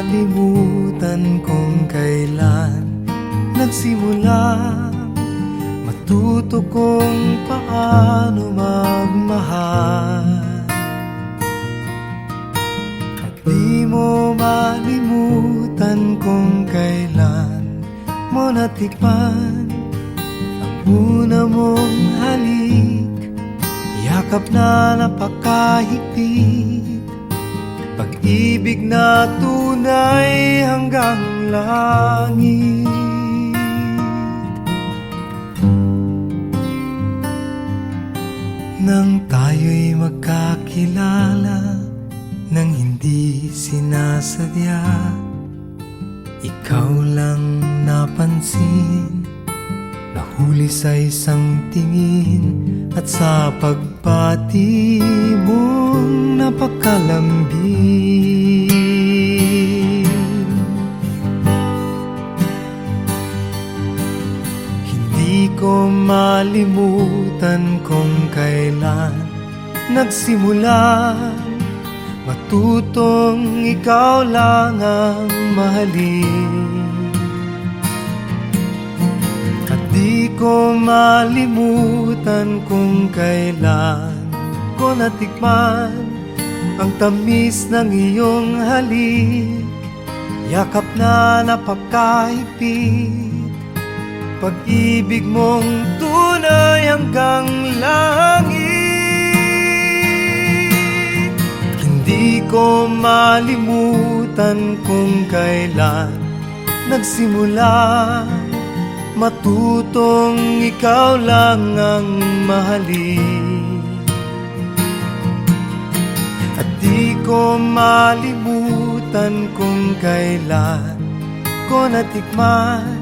malimutan kung kailan nagsimula matuto kung paano magmahal. At di mo malimutan kung kailan mo natikman ang una mong halik, yakap na napakahigpit, pag-ibig na tunay hanggang langit. Nang tayo'y magkakilala, nang hindi sinasadya, ikaw lang napansin, nahuli sa isang tingin, at sa pagpati mong napakalambing. Hindi ko malimutan kung kailan nagsimula matutong ikaw lang ang mahalin. At di ko malimutan kung kailan ko natikman ang tamis ng iyong halik, yakap na napakahigpit, pag-ibig mong tunay hanggang langit. Hindi ko malimutan kung kailan nagsimula matutong ikaw lang ang mahalin. At di ko malimutan kung kailan ko natikman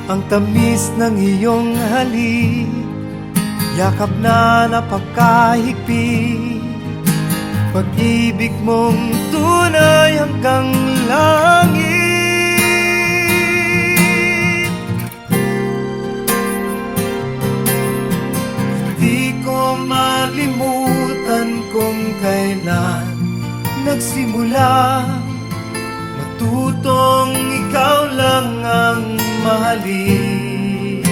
ang tamis ng iyong halik, yakap na napakahigpit, pag-ibig mong tunay hanggang langit. Di ko malimutan kung kailan nagsimula matutong ikaw lang ang mahalin.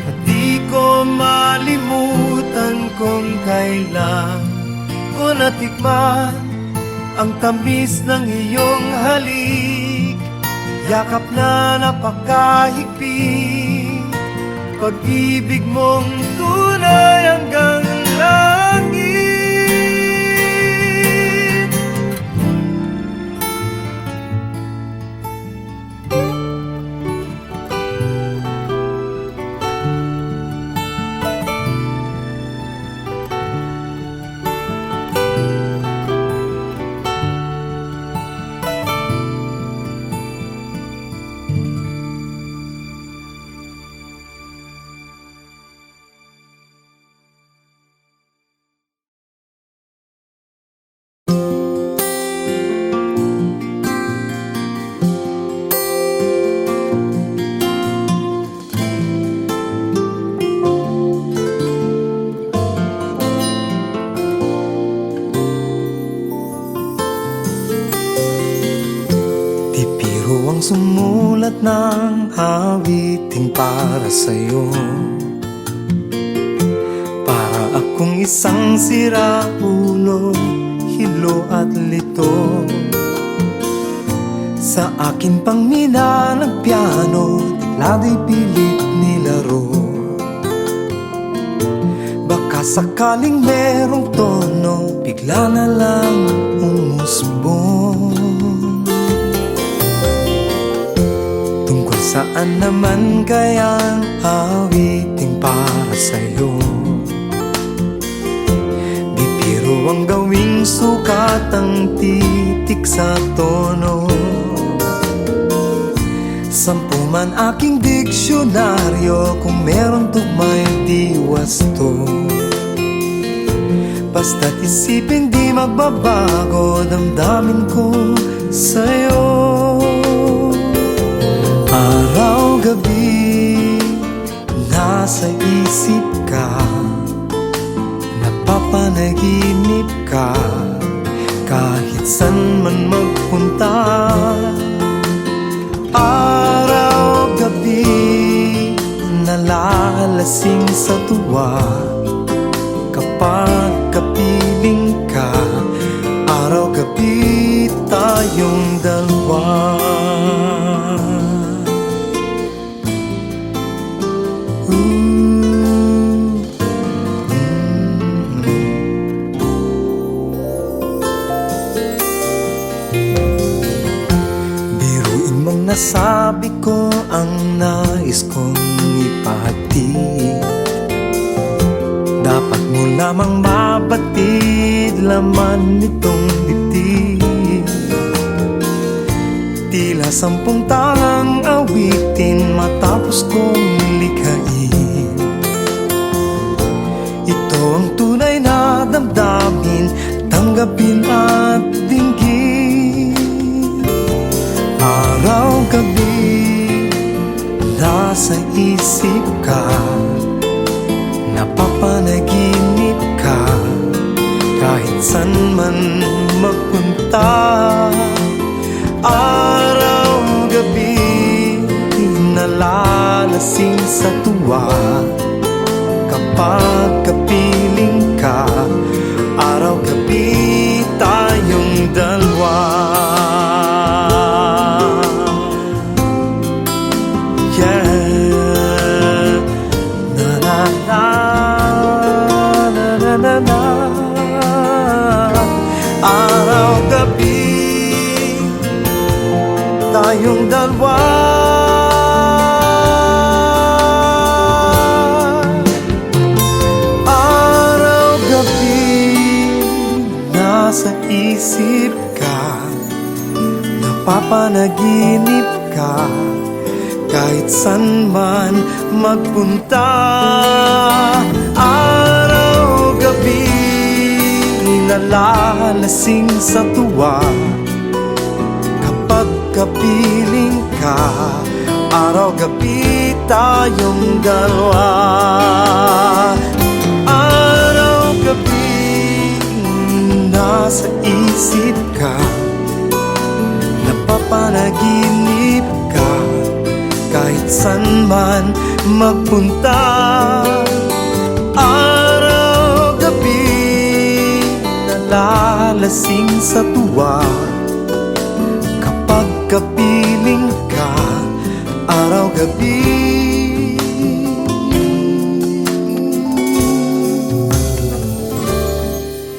At di ko malimutan kung kailan ko natikman ang tamis ng iyong halik, yakap na napakahigpit, pag-ibig mong tunay hanggang langit. Ang sumulat ng awiting para sa'yo, para akong isang siraulo, hilo at lito. Sa akin pang mina ng piano, tiklado'y pilit nilaro. Baka sakaling merong tono, bigla na lang umusbong. Saan naman kayang awiting para sa'yo? Bibiro ang gawing sukat, ang titik sa tono. 10 man aking diksyonaryo, kung meron tugmay di wasto. Basta't isipin di magbabago, damdamin ko sa'yo. Araw-gabi, nasa isip ka, napapanaginip ka, kahit san man magpunta. Araw, gabi, nalalasing sa tuwa kapag kapiling ka. Araw, gabi, tayong dalawa. Biruin mong nasabi ko ang nais kong ipahatid. Dapat mo lamang mabatid laman nitong dibdib. Tila 10 talang awitin matapos kong likhain. Ito ang tunay na damdamin, tanggapin at dinggin. Araw, gabi, nasa isip ka, napapanaginip ka, kahit san man magpunta. Araw, gabi, nalalasing sa tuwa kapag kapiling ka. Araw, gabi, tayong dalawa. Yeah, na na na na na na na. Araw, gabi, tayong dalawa. Araw, gabi, nasa isip ka, napapanaginip ka, kahit san man magpunta. Araw, gabi, nalalasing sa tuwa kapag kapiling ka. Araw, gabi, tayong dalawa. Araw, gabi, nasa isip ka, napapanaginip ka, kahit san man magpunta. Araw, gabi, nalalasing sa tuwa kapag kapiling ka. Araw, gabi,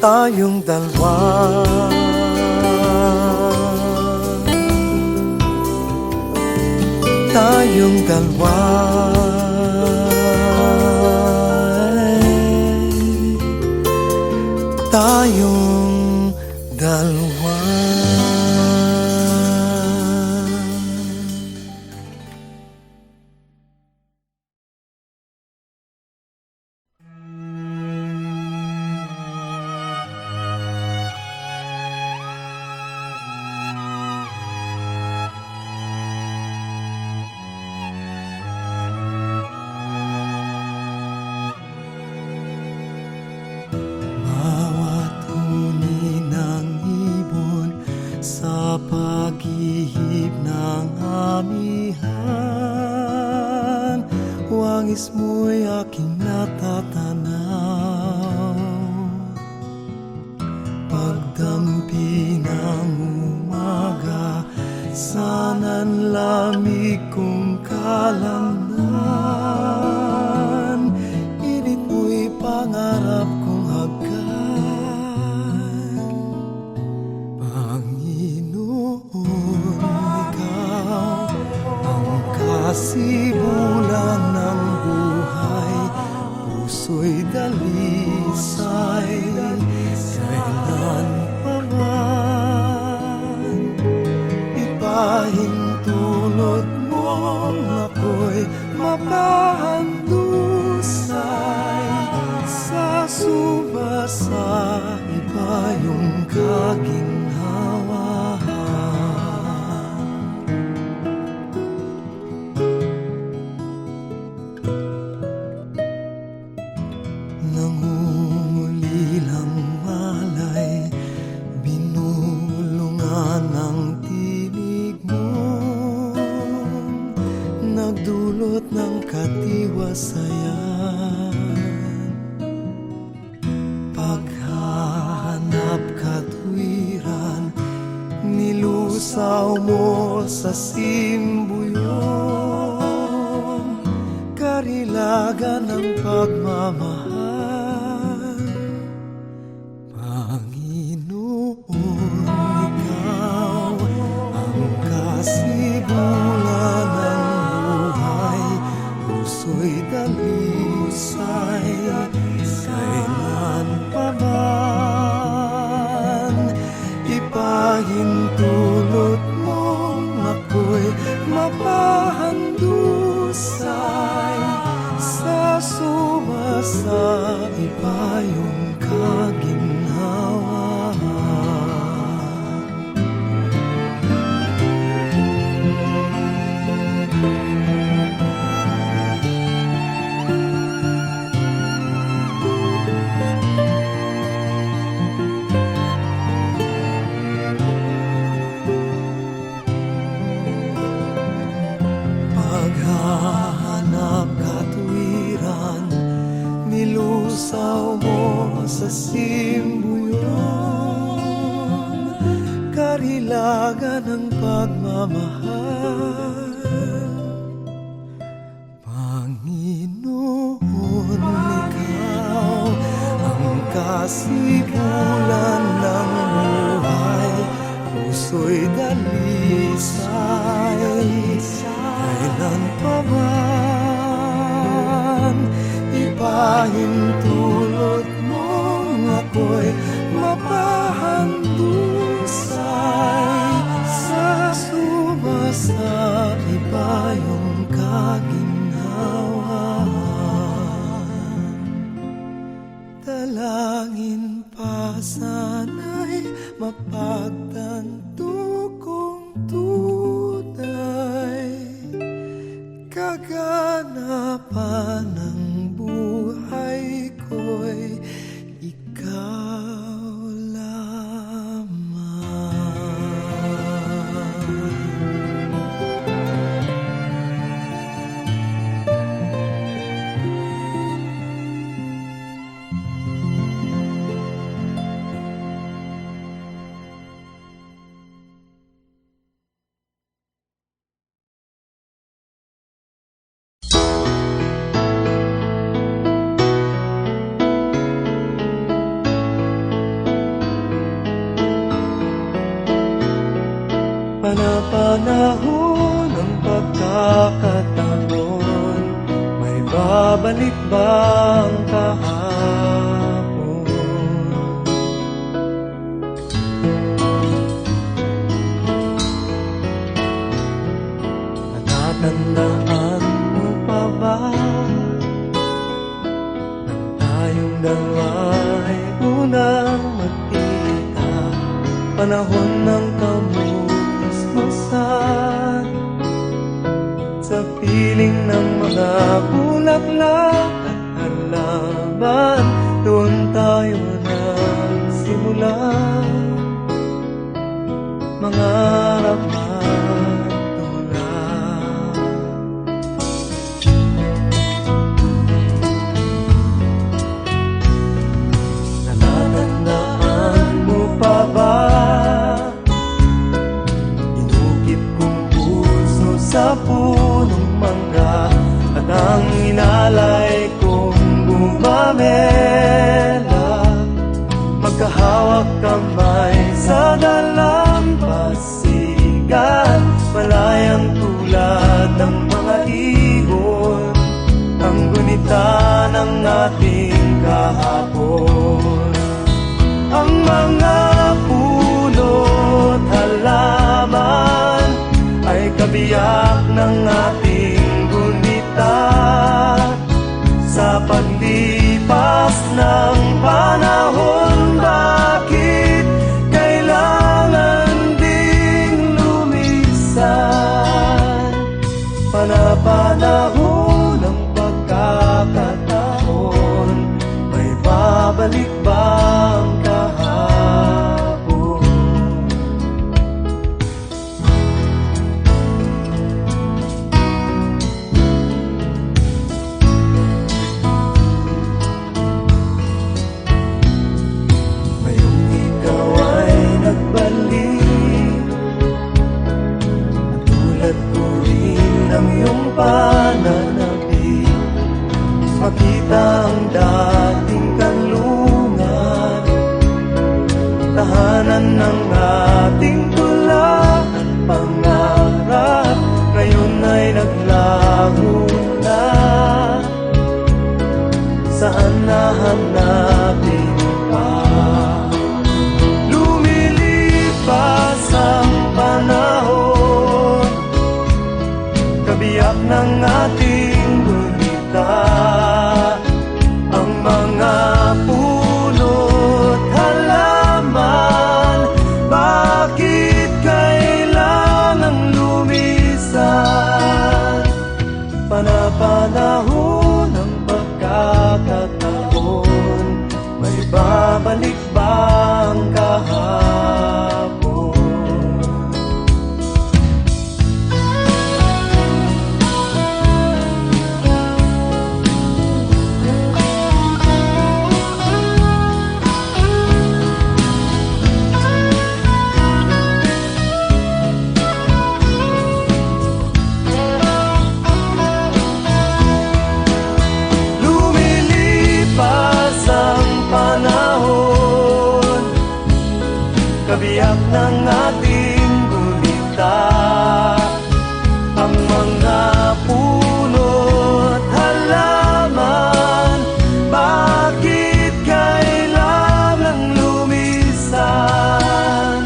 tayong dalawa. Tayong dalawa. Tayong dalawa. Paghihip ng amihan, wangis mo'y aking natatanaw. Pagdampi ng umaga, sana'y lamig kong kalamnan. Init mo'y pangarap kong hagkan. Kasibulan ng buhay, puso'y dalisay, kailan pa man ipahintulot mo ako'y basayan. Paghahanap katwiran, nilusaw mo sa simbuyong karilagan ng pagmamahal. Panginoon, ikaw ang kasibulan ng buhay, puso'y dalisay, kailan pa man ipahintulot mong ako'y mapahandusay sa sumasa ipayong kaginhawa. Paghahanap katwiran, nilusaw mo sa simbuyong karilagan ng pagmamahal. Panginoon, ikaw ang kasibulan ng buhay, puso'y dalisay, kailan pa man ipahintulot mong ako'y mapahandusay sa sumasa ipayong kaginhawahan. Dalangin pa sana'y mapagtanto kong tunay kaganapan ng buhay ko'y ikaw lamang. Panapanahon ng pagkakataon, may babalik bang kahapon? Natatandaan mo pa ba nang tayong dalawa'y unang magkita, panahon ng kamutismasan, sa piling ng mga bulaklak at halaman, doon tayo nagsimula mangarap at tulad. Natatandaan mo pa ba inukit kong puso sa punong mangga, at ang inalay kong gumamela, magkahawak kamay sa dalampasigan, malayang tulad ng mga ibon, ang gunita ng ating kahapon. Ang mga puno't halaman ay kabiyak ng ating gunita, sa paglipas ng panahon, bakit kailangan ding lumisan? Panapanahon ng pagkakataon, may babalik bang kahapon? makita ang dating kanlungan, tahanan ng ating tula at pangarap, ngayon ay naglaho na. Saan nahanapin pa? Lumilipas ang panahon, kabiyak ng ating gulita. Ang mga puno't halaman, bakit kailangang lumisan? Panapanahon ng pagkakataon, may babalik ba ang kahapon? Kabiyak ng ating gulita, ang mga puno't halaman, bakit kailangang lumisan?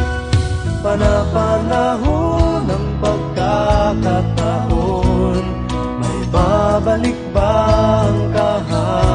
Panapanahon ng pagkakataon, may babalik ba ang kahapon?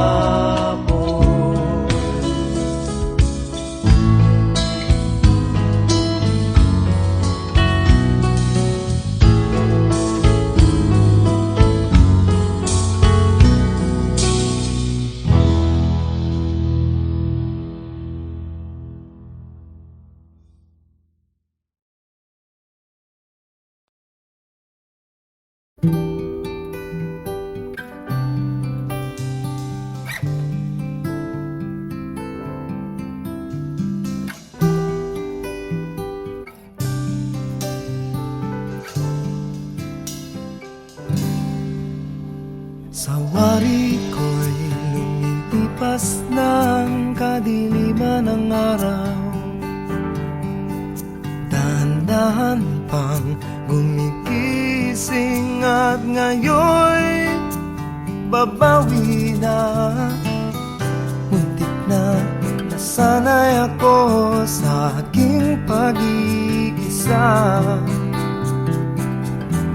Sa wari ko'y lumilipas ng kadiliman ng araw, dahan-dahan pang gumigising at ngayon babawi na. Muntik na nasanay ako sa aking pag-iisa,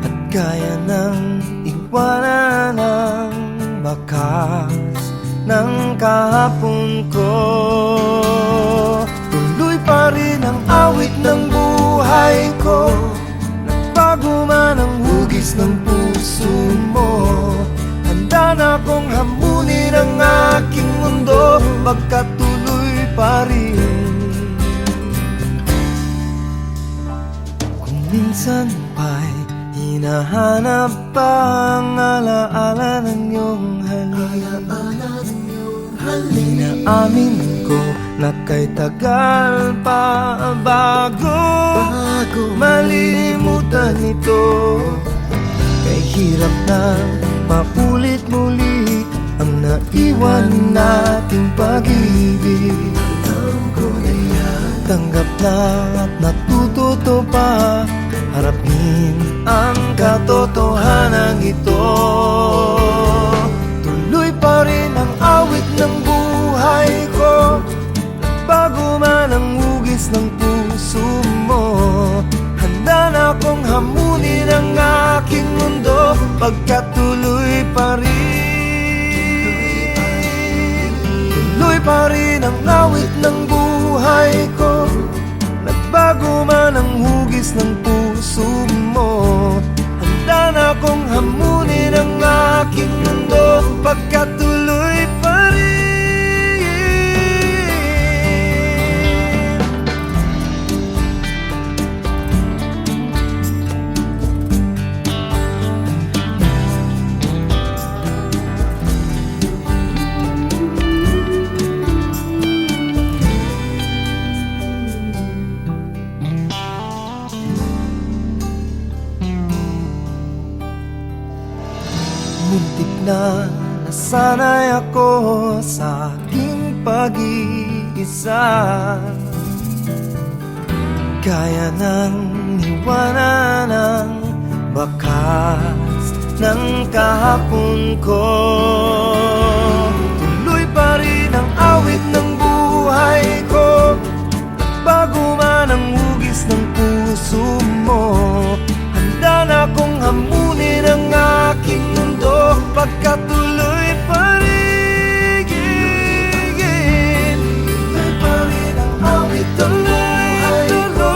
at kaya ng iwanan ang bakas ng kahapon ko. Tuloy pa rin ang awit ng buhay ko, nagbago man ang hugis ng puso mo. Handa na akong hamunin ang aking mundo, pagkatuloy pa rin. Kung minsan pa'y hinahanap pa ang alaala ng iyong halik, inaamin ko na kay tagal pa bago malimutan ito. Kay hirap na paulit muli ang naiwan nating pag-ibig. Tanggap na at natututo pa, harapin ang katotohanan ito. Tuloy pa rin ang awit ng buhay ko, bago man ang hugis ng puso mo. Handa na akong hamunin ang aking mundo, pagkatuloy pa rin. Tuloy pa rin ang awit ng buhay ko, nagbago man ang hugis ng puso mo. Handa na akong hamunin ang aking mundo, pagkatuloy pa rin. Muntik na nasanay ako sa aking pag-iisa. Kaya nang iwanan ang bakas ng kahapon ko. Tuloy pa rin ang awit ng buhay ko, bago man ang hugis ng puso mo. Handa na kong hamunin ang aking mundo, pagkatuloy pa rin. Tuloy pa rin ang awit ng buhay ko,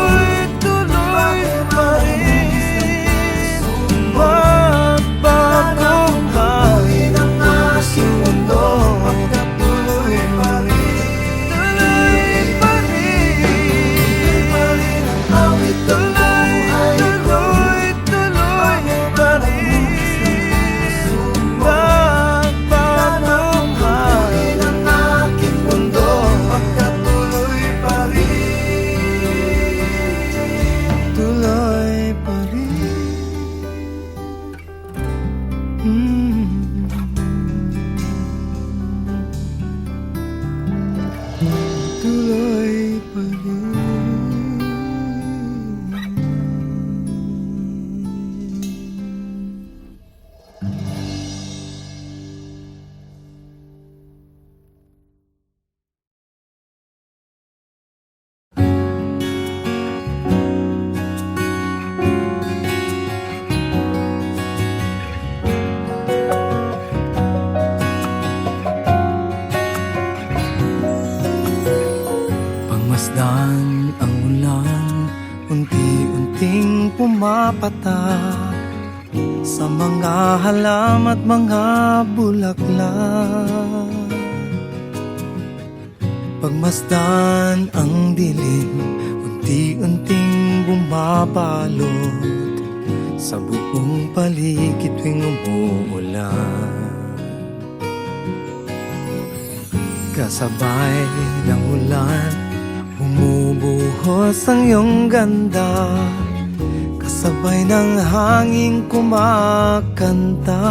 tuloy pa rin. Bagong hamunin ang aking mundo, pagkatuloy pa rin. Tuloy pa rin. Tuloy pa rin ang awit ng buhay ko, tuloy pa rin. Bagong hamunin ang aking mundo, pagkatuloy pa rin. Tuloy pa rin. Tuloy pa rin. Pagmasdan ang ulan, unti-unting pumapatak sa mga halam at mga bulaklak. Pagmasdan ang dilim, unti-unting bumabalot sa buong paligid tuwing umuulan. Kasabay ng ulan, bumubuhos ang iyong ganda, kasabay ng hangin kumakanta.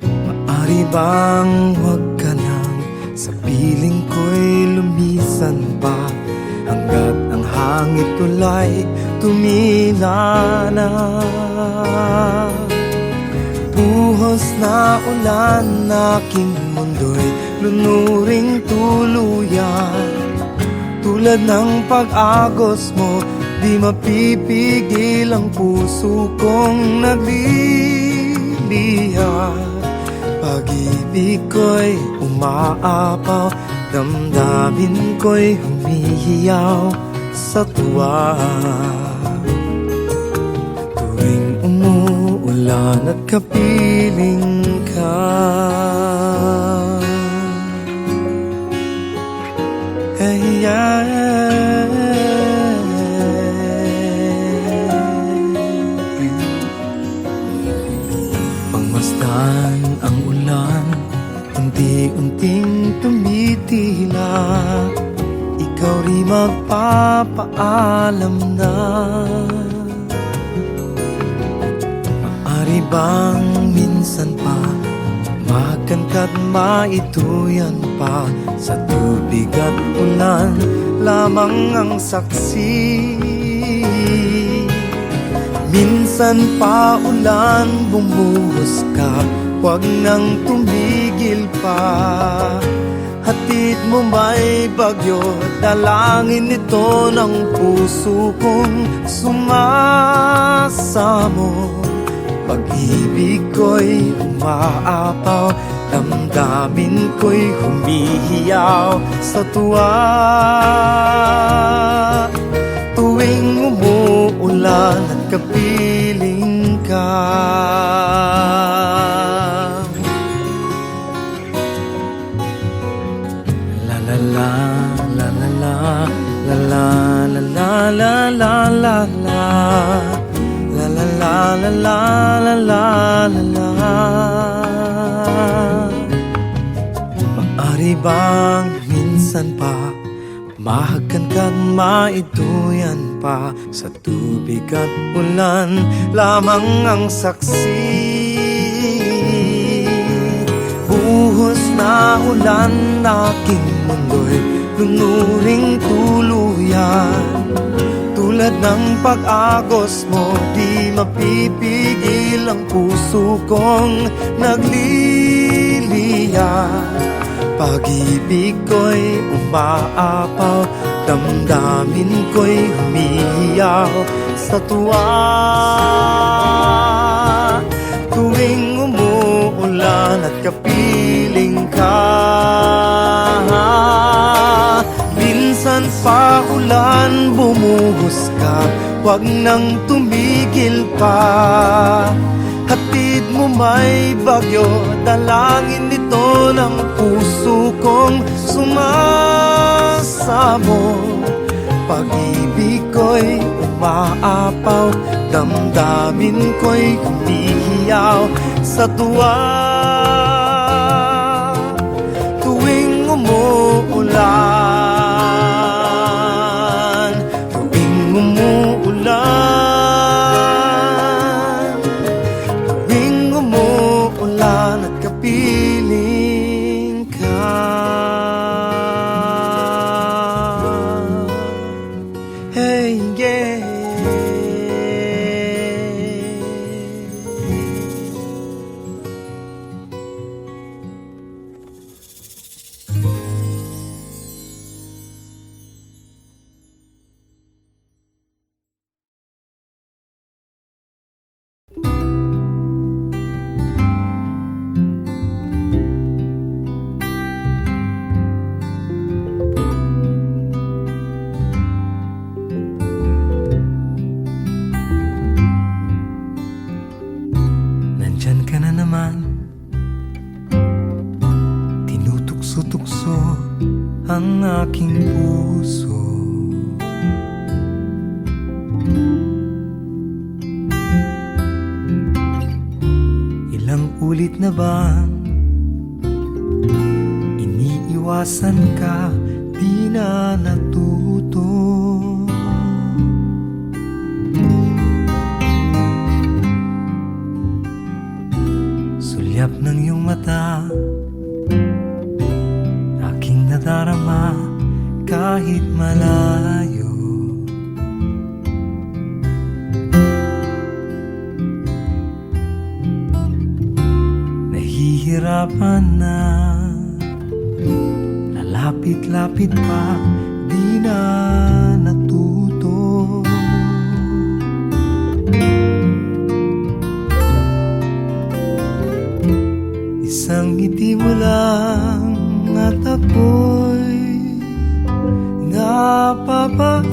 Maari bang huwag ka lang sa piling ko'y lumisan pa, hanggat ang hangit tulay tumila na. Buhos na ulan, aking mundo'y lunuring tuluyan. Tulad ng pag-agos mo, di mapipigil ang puso kong nagliliyab. Pag-ibig ko'y umaapaw, damdamin ko'y humihiyaw sa tuwa. Tuwing umuulan at kapiling ka, pagmasdan ang ulan, unti-unting tumitila, ikaw rin magpapaalam na. Maaari bang minsan pa magkankat maituyan pa, sa tubig at ulan lamang ang saksi. Minsan pa ulan, bumuhos ka, huwag nang tumigil pa. Hatid mo may bagyo, dalangin ito ng puso kong sumasamo. Pag-ibig ko'y umaapaw, damdamin ko'y humihiyaw sa tuwa. Tuwing umuulan at kapiling ka, la la la la la la la la la la la la la. La la la la la la la la. Maaari bang minsan pa mahagkan ka't maituyan pa, sa tubig at ulan lamang ang saksi. umuulan, aking mundo'y lunuring tuluyan. Tulad ng pag-agos mo, di mapipigil ang puso kong nagliliya. Pag-ibig ko'y umaapaw, damdamin ko'y humihiyaw sa tuwa. Tuwing umuulan at kapiling ka, minsan pa ulan bumuhos ka, wag nang tumigil pa. Hatid mo may bagyo, dalangin nito ng puso kong sumasamo. Pag-ibig ko'y umaapaw, damdamin ko'y humihiyaw sa tuwa. Tuwing umuulan, tuwing umuulan, tuwing umuulan at kapiling ka. Hey, yeah. Nandyan ka na naman, tinutukso-tukso ang aking puso. Ilang ulit na bang iniiwasan ka, di na natuto? Sulyap ng iyong mata, aking nadarama kahit malayo. Nahihirapan na, lalapit-lapit pa, di na natuto. Isang ngiti mo lang at ako'y napapaamo.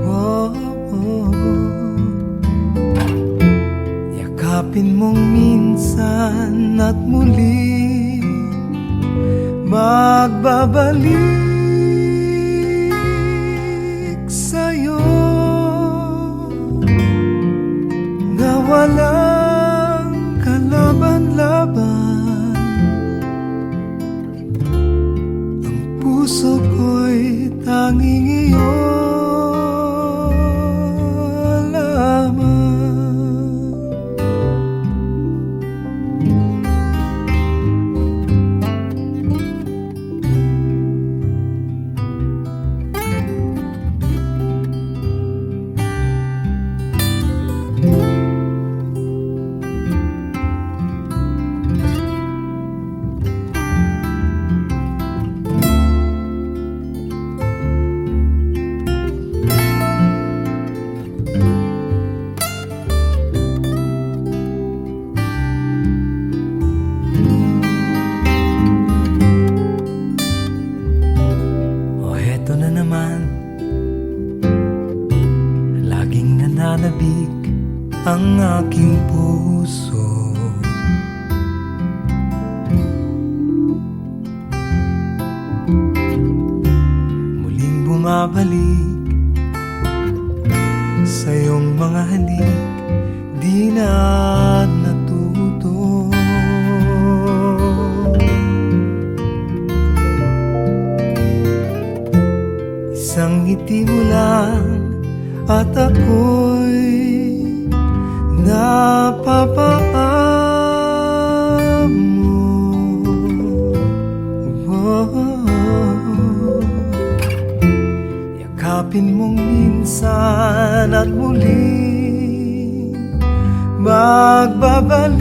Oh, oh. Yakapin mong minsan at muli magbabalik sa'yo na walang kalaban-laban. Ang puso ko'y tanging iyo lamang. Laging nananabik ang aking puso. Muling bumabalik sa iyong mga halik, di na natuto. Isang ngiti mo lang at ako'y napapaamo. hanapin mong minsan at muling magbabalik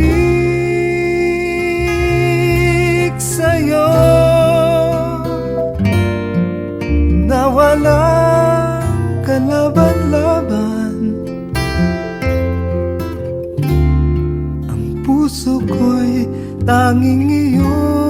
sa'yo na walang kalaban-laban. Ang puso ko'y tanging iyo.